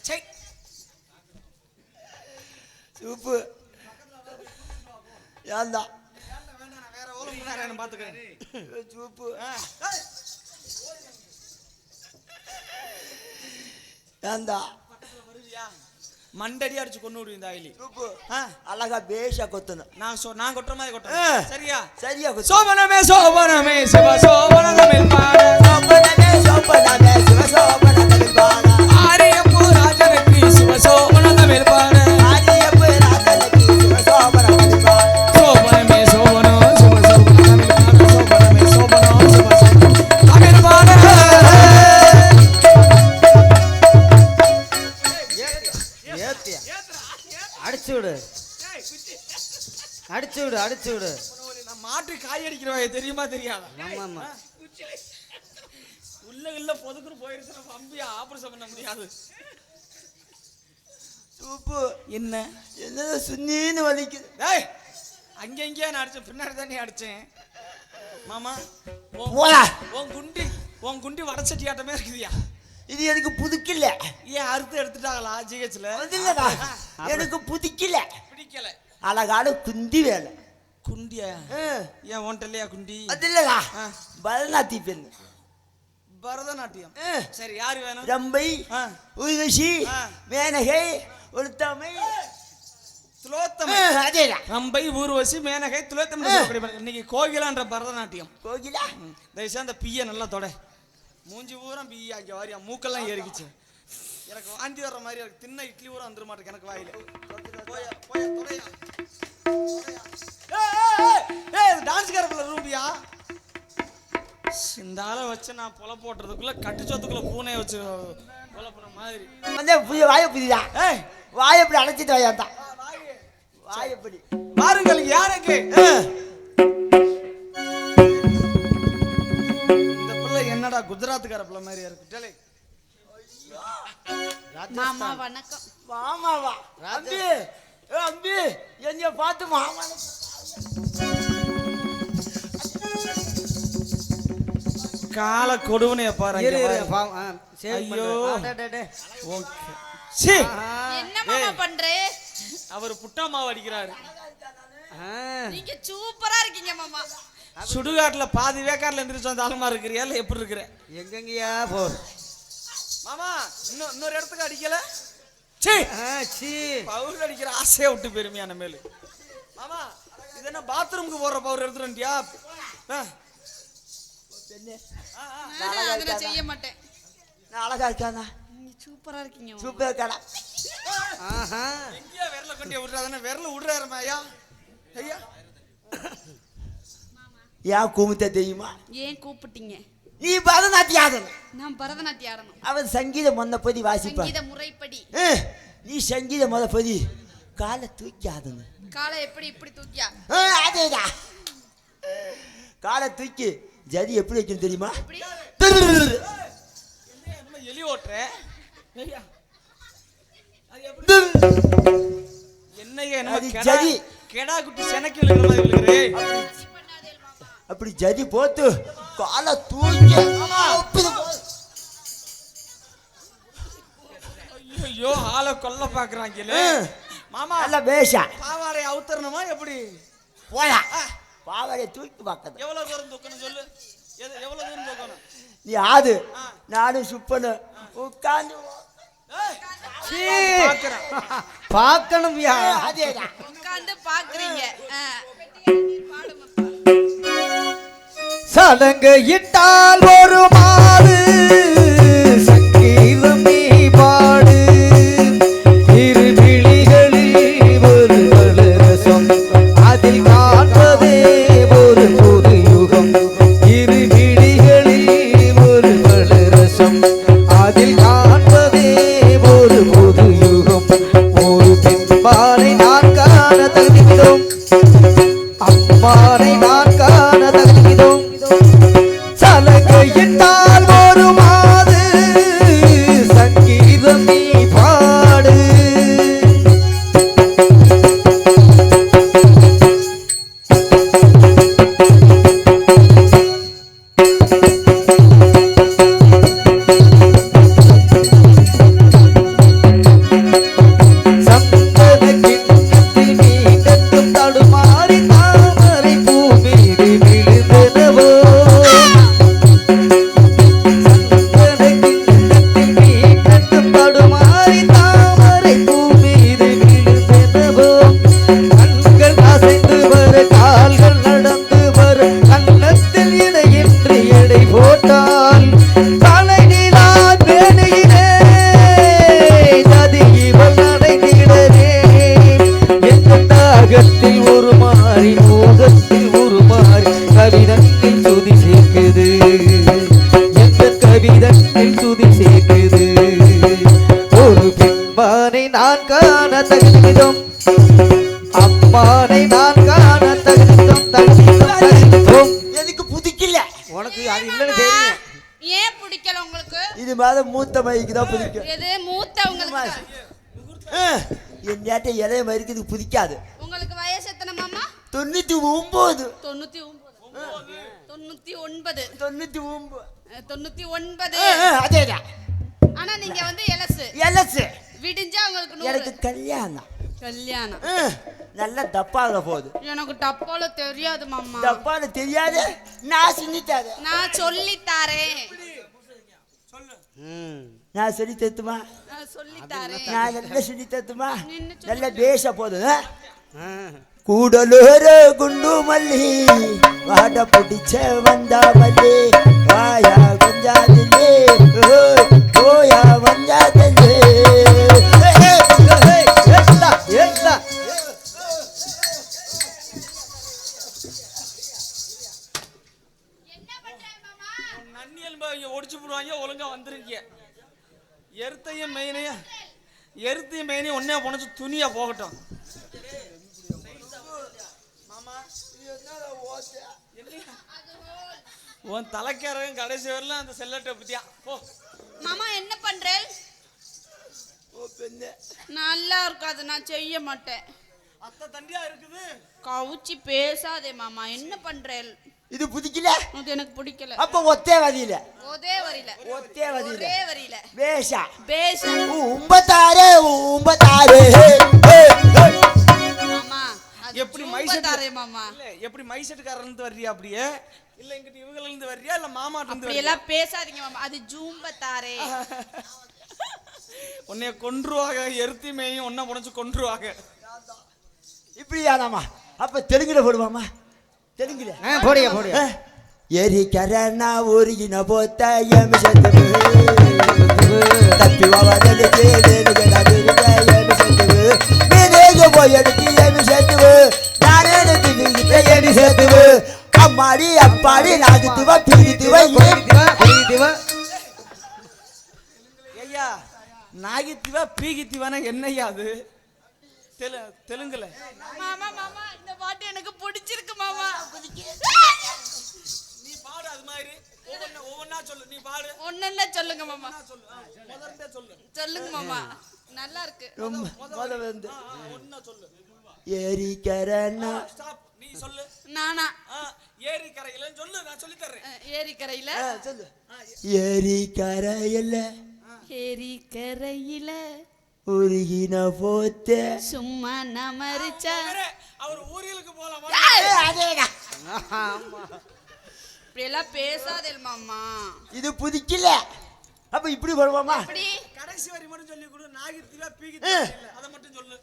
சை உப்பு ஏந்தா வேற ஓலம் பாத்துக்கிறேன். சூப்பு ஏந்தா மண்டடி அடிச்சு கொண்டு விடுவீங்க தாயிலி. அழகா பேஷா கொத்தணும். நான் கொட்டுற மாதிரி கொட்டுறேன். சரியா சரியா கொத்து. சோபனமே சோபனமே சிவ சோபனமே பாட சோபனமே சோபனமே சிவ சோபனமே பாட ஆரியப்பூ ராஜனுக்கு சிவ சோபனமே பாட ஆரியப்பூ ராஜனுக்கு சிவ சோபனமே பாட சோபனமே சோபனோ சிவ சோபனமே பாட சோபனமே சோபனோ சிவ சோபனமே பாட. அடிச்சு விடு. நான் மாட்டு காய் அடிக்கிறவா தெரியுமா தெரியாதா? ஆமா உள்ள இல்ல பொதுக்குற போயிருச்சு, அம்பியா ஆபரேஷன் பண்ண முடியாது. சூப்பு என்ன சுண்ணீன்னு வலிக்குது. டேய் அங்க இங்கேயே நான் அடிச்சேன், பின்னாடி தானே அடிச்சேன். மாமா உன் குண்டி வடச்சட்டி ஆட்டமே இருக்குதியா? இது எனக்கு புதுக்கல. ஏன் அறுத்து எடுத்துட்டாங்களா ஜிஹெச்ல? எனக்கு புதுக்கல, பிடிக்கல. அழகான குந்தி வேலை. குண்டியா? ஏன் ஒன்ட்ட இல்லையா குண்டி? அது இல்லடா, பரதநாட்டிய பெண்ணு. பரதநாட்டியம் சரி, யாரு வேணும்? ரம்பை, ஊர்வசி, மேனகை, உளுத்தமை, துலோத்தமை. அதேதான். ரம்பை, ஊர்வசி, மேனகை, துலோத்தமை. இன்னைக்கு கோகிலான்ற பரதநாட்டியம். கோகிலா தயவுசெய்து அந்த பிய நல்லா தொட. மூஞ்சி ஊரம் பிய அங்கே வாரியா, மூக்கெல்லாம் ஏறிக்குச்சு. எனக்கு வாந்தி வர்ற மாதிரி இருக்கு. தின்ன இட்லி ஊரம் வந்துட மாட்டேங்க எனக்கு வாயில. போயா போயா தொடையா. டான்ஸ்காரப்புல ரூபியா இந்த ஆளை வச்சு நான் பொல போட்டுறதுக்குள்ள கட்டுச்சோத்துக்குள்ள பூனையை வச்சு பொல பண்ண மாதிரி வந்து புதிய வாய புதிதா. வாய எப்படி அடைச்சிட்டு வாயாத்தான் வாய எப்படி பாருங்கள் யாருக்கு இந்த பிள்ளை என்னடா குஜராத்துக்கார பிள்ளை மாதிரி இருக்கு. மாமா வணக்கம். மாமாவா? அம்பி அம்பி என்னைய பார்த்து மாமா கால கொடுவனைய பாருங்க. ஐயோ என்ன மாமா பண்றே? அவர் புட்டா மாவு அடிக்கிறாரு. நீங்க சூப்பரா இருக்கீங்க மாமா. சுடுகாட்டுல பாதி வேக்காடுல எந்திரிச்சு வந்த ஆளுமா இருக்கிறியா இல்ல எப்படி இருக்கிற? எங்கெங்கயா போ மாமா இன்னொரு இடத்துக்கு அடிக்கல. பவுடர் அடிக்கிற ஆசையா விட்டு பெருமையான மேலு. மாமா இது என்ன பாத்ரூமுக்கு போற பவுடர் எடுத்துட்டியா? செய்ய மாட்டேன். நான் அழகா இருக்கானா? சூப்பரா இருக்கீங்க. சூப்பரா இருக்கானா? எங்கயா விரல கொண்டே விடுறாதானே? விரல விடுறாருமா ஐயா. ஐயா ஏன் கூமுத்த தெரியுமா? ஏன் கூப்பிட்டீங்க? நீ பரதநாட்டியம் ஆடணும். நான் பரதநாட்டியம் ஆடணும். அவன் சங்கீத முன்னப்பதி வாசிப்பா. சங்கீத முறைப்படி. நீ சங்கீத முறைப்படி காலை தூக்கி ஆடணும். காலை எப்படி இப்படி தூக்கியா? அதேடா, காலை தூக்கி ஜதி எப்படி வைக்கணும் தெரியுமா? எலி ஓட்டுற என்னைய ஜதி கெடா குட்டி செனக்கி விழுகிற மாதிரி விழுகிறே. அப்படி ஜதி போட்டு காலை தூக்கி ஐயோ ஆளை கொல்ல பாக்குறாங்களே. மாமா நல்ல பேஷா பாவாடை அவுத்தரணுமா எப்படி? போயா பாவாடையை தூக்கி பார்க்கணும். எவ்வளவு தூரம் தூக்கணும் சொல்லு. எவ்வளவு தூரம் தூக்கணும்? நீ ஆது நானும் சுப்பனு உட்காந்து பார்க்கணும். அதேதான் உட்கார்ந்து பாக்குறீங்க. சடங்கு இட்டால் ஒரு மாறு சங்கீதம் நீ பாடு. இரு விழிகளில் ஒரு வளரசம் அதில் காண்பதே ஒரு புது யுகம். இரு விழிகளில் ஒரு வளரசம் அதில் காண்பதே ஒரு புது யுகம். ஒரு பெண்பானை நான் காண தகுதிக்கிறோம், அம்மானை நான் காண தகுதிக்கிறோம். சலங்கையிட்டால் ஒரு தகுதிதோம் அம்மானை நான் காண தகுதிதோம் எதுக்கு புதிக்கல உனக்கு அது இல்லைன்னு தெரியும். ஏன் பிடிக்கல உங்களுக்கு? இது மாதிரி மூத்த மைக்கு தான் பிடிக்கும். எது மூத்தவங்களுக்கு? என் நேட்டை இலைய மறிக்கிறது பிடிக்காது. உங்களுக்கு வயசு எத்தனை மாமா? 99. 99. அதேதான். ஆனா நீங்க வந்து எலசு விடிஞ்சா உங்களுக்கு 100. எனக்கு கல்யாணம் நல்ல டப்பால போகுது. எனக்கு டப்பால தெரியாது மாமா. டப்பால தெரியாது, நான் சொல்லித்தாரு. நான் சொல்லி தாரேன். நான் சொல்லி தத்துமா? சொல்லி தாரேன். நான் நல்லா சொல்லி தத்துமா? நின்னு சொல்லு. நல்ல பேச போதும். கூடலூர குண்டு மல்லி வாட பிடிச்ச வந்தா மல்லி வாயா கொஞ்சாதில்லே ஓயா வந்தாதில்லே. ஒடிச்சு போடுவாங்க. ஒழுங்கா வந்துருங்க. எருத்தையும் மெயினையும் ஒன்னே போனச்சு துணியா போகட்டும். உன் தலைக்காரன் கடைசி வரலாம் அந்த செல்லட்டை பத்தியா போ. மாமா என்ன பண்றேன்? நல்லா இருக்காது, நான் செய்ய மாட்டேன். அத்தை தண்டியா இருக்குது. கவுச்சி பேசாதே மாமா. என்ன பண்றேன்? இது புதிக்கல, அது எனக்கு பிடிக்கல. அப்ப ஒத்தே வதியில பேஷா பேசா உம்பத்தாரே மாமா. எப்படி மைசெட் மாமா? இல்ல எப்படி மைசெட்காரர்ல இருந்து வர்றியா அப்படியே? இல்ல இங்கிட்டு இவங்கள இருந்து வர்றியா இல்ல மாமாட்ட இருந்து அப்படி எல்லாம் பேசாதீங்க மாமா. அது ஜூம்பத்தாரே. உன்னைய கொன்றுவாங்க. எருத்திமையும் ஒன்னா புடிச்சு கொன்றுவாங்க. இப்படியானாமா? அப்ப தெலுங்குல போடுவாமா? தெலுங்குல போடியா ஏரி கரனா ஊரின போத்த எமிசத்து தப்பி வாவதல ஜேலேல எமிசத்து மேதேக போயடுத்தி எமிசத்து நானே திவிகிட்ட எமிசத்து அம்மாடி அப்பாடி நாதித்துவ பீதித்துவ ஐயா நாகித்திவா பீகித்திவானா என்னையா அது? தெலுங்குல மாமா இந்த பாட்டு எனக்கு பிடிச்சிருக்கு மாமா. நீ பாடு. அது மாதிரி ஒவ்வொன்னா சொல்லு. நீ பாடு. ஒண்ணு சொல்லுங்க மாமா. சொல்லுங்க மாமா. நல்லா இருக்கு. முத வந்து ஒண்ணா சொல்லு. ஏரி கரனா ஸ்டாப். நீ சொல்லு. நானா? ஏரி கரையிலன்னு சொல்லு. நான் சொல்லி தர்றேன். ஏரி கரையில சொல்லு. ஏரி கரையில உருகின போத்த சும்மா நமரிச்சா அவர் ஊர்களுக்கு போலாம். இப்படி எல்லாம் பேசாதே மாமா. இது புதிக்கல. அப்ப இப்படி வருவாமா? அப்படி கடைசி வரி மட்டும் சொல்லி கொடு. நாகித்திவா பீகித்திவா இல்ல அத மட்டும் சொல்லு.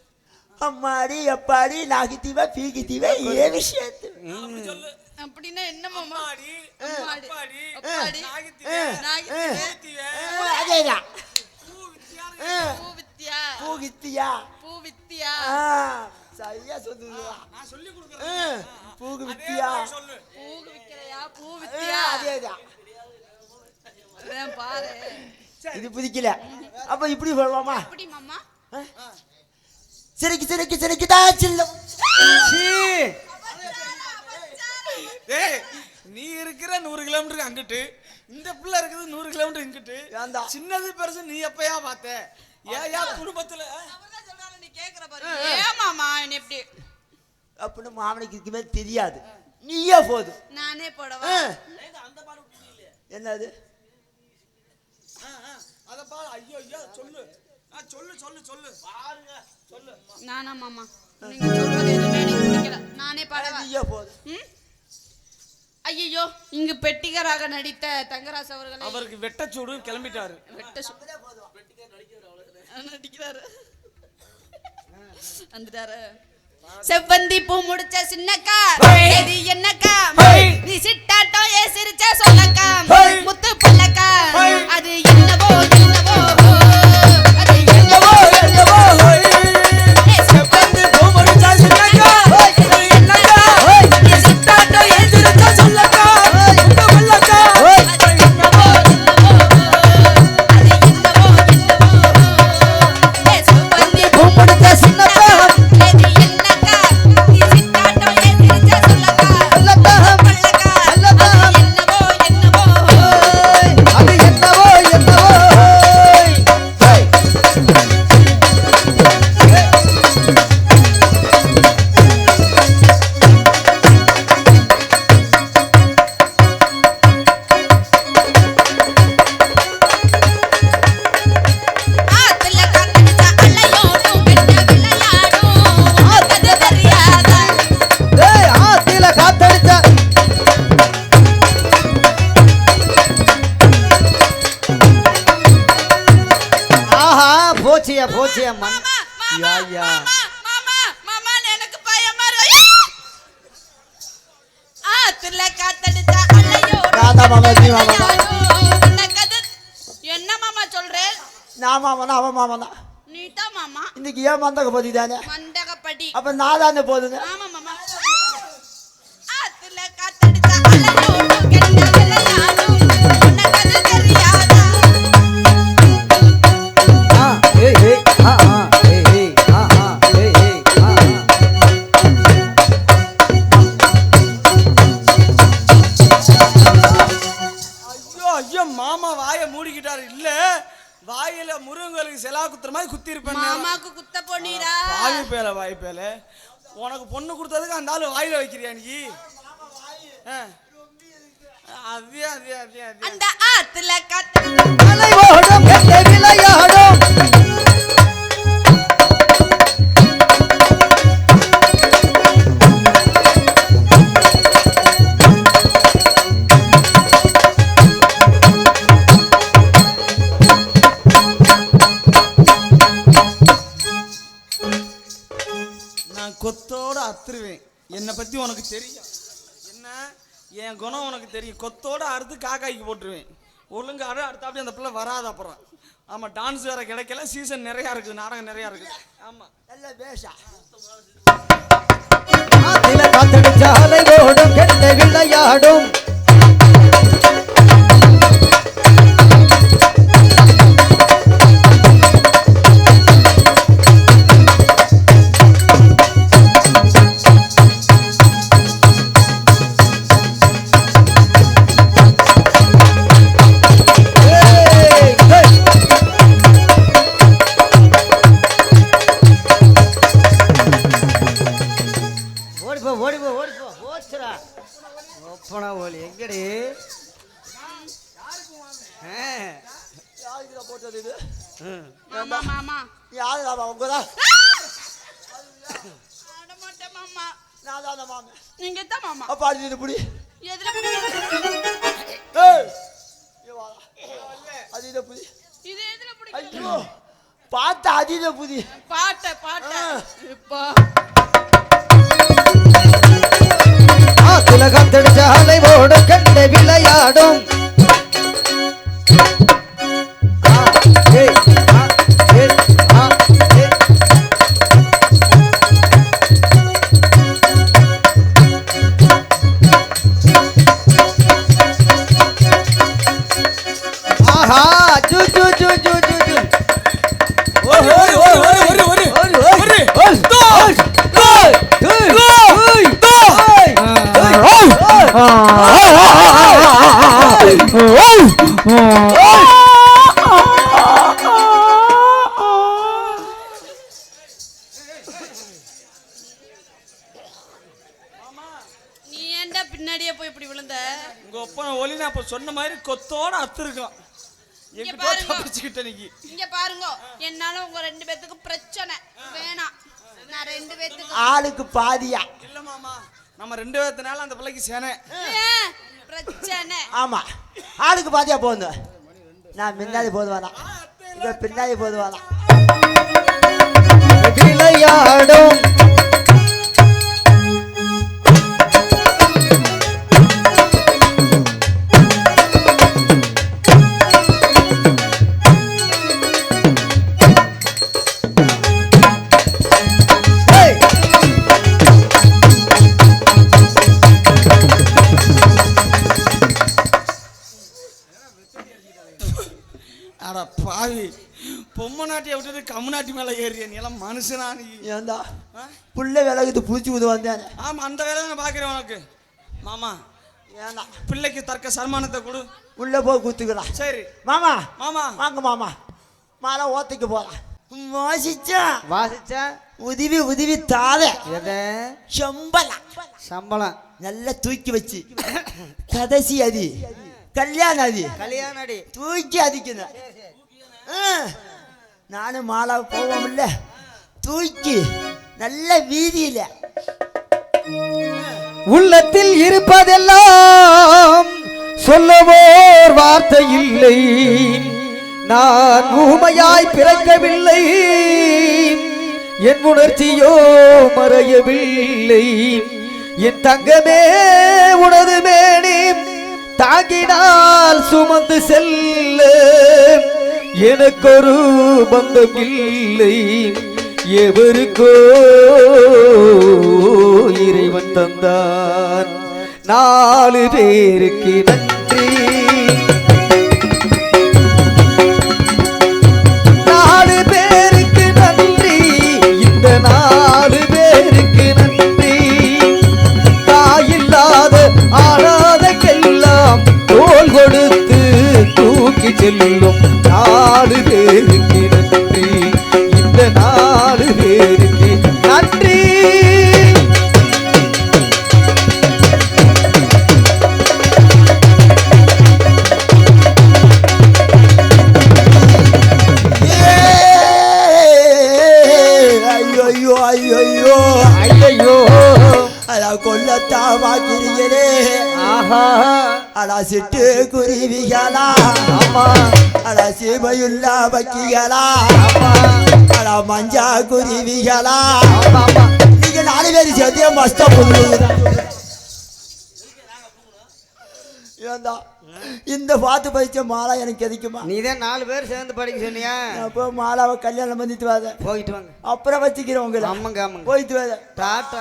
அம்மாடி அப்பாடி நாகித்திவா பீகித்திவா ஏ விஷயத்து அப்படி சொல்லு. அப்படினா என்ன மாமா? அப்பாடி நாகித்திவா பீகித்திவா அதேதான். பூவித்தியா சரியா சொல்லுவா. நான் சொல்லி கொடுக்கிறேன். பூவித்தியா சொல்லு. பூவித்தியா அதேதான். பாரு. இது புதிக்கல. அப்ப இப்படி வருவாமா? அப்படி மாமா. சிரிக்கு தான் சில்லம். டேய் நீ இருக்கிற 100 கிலோமீட்டருக்கு அங்கிட்டு, இந்த பிள்ளை இருக்குது 100 கிலோமீட்டர் இங்கிட்டு. சின்னது பெருசு நீ எப்பயா பார்த்த? ஏயா குடும்பத்துல நீ கேக்குற பாரு. ஏன் மாமா என்ன இப்படி? அப்படி மாமனுக்கு இதுக்குமே தெரியாது. நீயே போது. நானே போடவா? அந்த பாடு புரியல. என்னது? அத பாரு. ஐயோ சொல்லு. சொல்லு பாருங்க. சொல்லு. நானா மாமா? நீங்க சொல்றது எதுவுமே எனக்கு பிடிக்கல. நானே பாடவா? நீயே போது. ஐயோ இங்கு பெட்டிகராக நடித்த தங்கராஜ் அவருக்கு வெட்டச்சூடு கிளம்பிட்டாரு. நடிக்கிறாரு வந்துட்டாரு. செவ்வந்தி பூ முடிச்ச சின்னக்கா இது என்னக்கா? நீ சிட்டாட்டம் ஏ சிரிச்ச சொல்லக்கா முத்து பல்லக்கா அது என்னவோ அது என்னவோ செவ்வந்தி பூ முடிச்ச சின்னக்கா இது என்னக்கா? நீ சிட்டாட்டம் ஏ சிரிச்ச சொல்லக்கா முத்து பல்லக்கா அது என்னவோ செவ்வந்தி பூ முடிச்ச போச்சியா போச்சியா மண் மாமா, மாமா, யா மாமா, மாமா, மாமான்னு எனக்கு பயமா இருக்கு. ஐயா! ஆத்துல காத்தடிச்சா அலையோ ராதா மாமா, நீ மாமா. உன்னை கது- என்ன மாமா சொல்ற? நான் மாமனா அவன் மாமனா நீதான் மாமா இன்னைக்கு ஏன் மந்தக போதி தானே மண்டகப்படி. அப்ப நான் தானே போதுங்க ஆமா மாமா. ஆத்துல காத்தடிச்சா அலையோ கெட்ட விளையாடும் உன்னை கது தெரியாதா? ஏய் ஏய் ஏய் ஏய் ஏய் ஏய் ஐயோ ஐயோ மாமா வாயை மூடிக்கிட்டாரு இல்ல வாயில முருங்கலுக்கு செலா குத்துற மாதிரி குத்தி இருப்பேன் மாமாக்கு குத்த போனீரா? வாய் பேல உனக்கு பொண்ணு கொடுத்ததுக்கு அந்த ஆளு வாயில வைக்கிறியா நீ அதே அதே அதே அதே அந்த ஆத்துல காத்து அலைவோடும் கெட்ட விளையாடும் நான் கொத்தோட அத்துருவேன் என்னை பத்தி உனக்கு தெரியும் என்ன என் குணம் உனக்கு தெரியும் கொத்தோட அறுத்து காக்காய்க்கு போட்டுருவேன் ஒழுங்கு அடுத்த அப்படியே அந்த பிள்ளை வராது அப்புறம் ஆமா டான்ஸ் வேற கிடைக்கல சீசன் நிறைய இருக்குது நாடகம் நிறைய இருக்குது ஆமா நல்ல பேஷா ஆத்தில காத்தடிச்சா அலைவோடும் கெட்ட விளையாடும் ஒப்பனா ஓலி எங்கடி யாருக்கு போட்டது இது மாமா மாமா யாரு மாமா உங்கதான் ஆட மாட்டேன் மாமா. நான் தான் மாமா நீங்க தான் மாமா. அப்ப அது புடி எதுல பிடிக்கும்? ஏய் அது இத புடி இது எதுல பிடிக்கும்? ஐயோ பாத்த அது இத புடி பாட்ட பாட்ட இப்பா ஆத்தில காத்தடிச்சா அலைவோடும் கெட்ட விளையாடும் ஏய் ஏய் ஏய் ஆஹா ஜு ஜு ஜு ஜு ஜு ஜு ஒரு ஒரு ஒரு ஒரு ஒரு ஒரு ஒரு நீ ஏன்டா பின்னாடியே போய் இப்படி விழுந்த? உங்க ஒப்பனை ஒலி நான் இப்ப சொன்ன மாதிரி கொத்தோட அத்துருக்கான் இங்க எங்க பாருங்க. தப்பிச்சுக்கிட்ட நீ இங்க பாருங்க என்னால உங்க ரெண்டு பேத்துக்கு பிரச்சனை வேணாம். நான் ரெண்டு பேத்துக்கு ஆளுக்கு பாதியா இல்ல மாமா நம்ம ரெண்டு பேர்த்தனால அந்த பிள்ளைக்கு சேனை ஏன் பிரச்சனை? ஆமா ஆளுக்கு பாதியா போகுது நான் முன்னாடி போதுவானா இப்ப பின்னாடி போதுவானா விளையாடும் அட பாவி பொம்மை நாட்டியை விட்டுட்டு கம்முநாட்டி மேல ஏறிய நீ எல்லாம் மனுஷனா நீ ஏண்டா புள்ள விலகுது பூச்சி ஊது வந்தேன் ஆமா அந்த வேலை நான் பாக்குறேன் உனக்கு மாமா ஏண்டா பிள்ளைக்கு தர்க்க சன்மானத்தை கொடு உள்ள போய் குத்துக்கலாம் சரி மாமா மாமா வாங்க மாமா மாலை ஓத்தைக்கு போலாம் வாசிச்சா வாசிச்சா உதவி உதவி தாத எதை சம்பளம் சம்பளம் நல்லா தூக்கி வச்சு கடைசி அதி கல்யாண அதி கல்யாணம் அடி தூக்கி அதிக்கணும் நானும் மாலா போவோம்ல தூக்கி நல்ல வீதியில உள்ளத்தில் இருப்பதெல்லாம் சொல்லவோர் வார்த்தை இல்லை நான் ஊமையாய் பிறக்கவில்லை, என் உணர்ச்சியோ மறையவில்லை. என் தங்கமே உனது மேனி தாங்கினால் சுமந்து செல்ல எனக்கொரு பந்தம் இல்லை. எவருக்கோ இறைவன் தந்தான். 4 பேருக்கு நன்றி, 4 பேருக்கு நன்றி, இந்த 4 பேருக்கு நன்றி. தாயில்லாத ஆனாதைக்கெல்லாம் தோள் கொடுத்து தூக்கி செல்லும் 4 பேருக்கு நன்றி, இந்த 4 பேருக்கு நன்றி. ஐயோ ஐயோ ஐயோ ஐயோ அடா கொல்லத்தா வாக்கிறீங்களே. ஆஹா அடா சிட்டு குருவிகளா, ஆமா அடா சீமையுள்ள பக்கிகளா, ஆமா அடா மஞ்சா குருவிகளா, ஆமா. நீங்க 4 பேர் சேர்த்தே மஸ்தா பொண்ணு. இந்த பாத்து படிச்ச மாலா எனக்கு எதிக்குமா? நீதான் 4 பேர் சேர்ந்து படிக்க சொன்னியா? அப்போ மாலாவை கல்யாணம் பண்ணிட்டு வாத, போயிட்டு வாங்க. அப்புறம் வச்சுக்கிறேன் உங்களை. ஆமாங்க ஆமாங்க. போயிட்டு வாத. டாட்டா.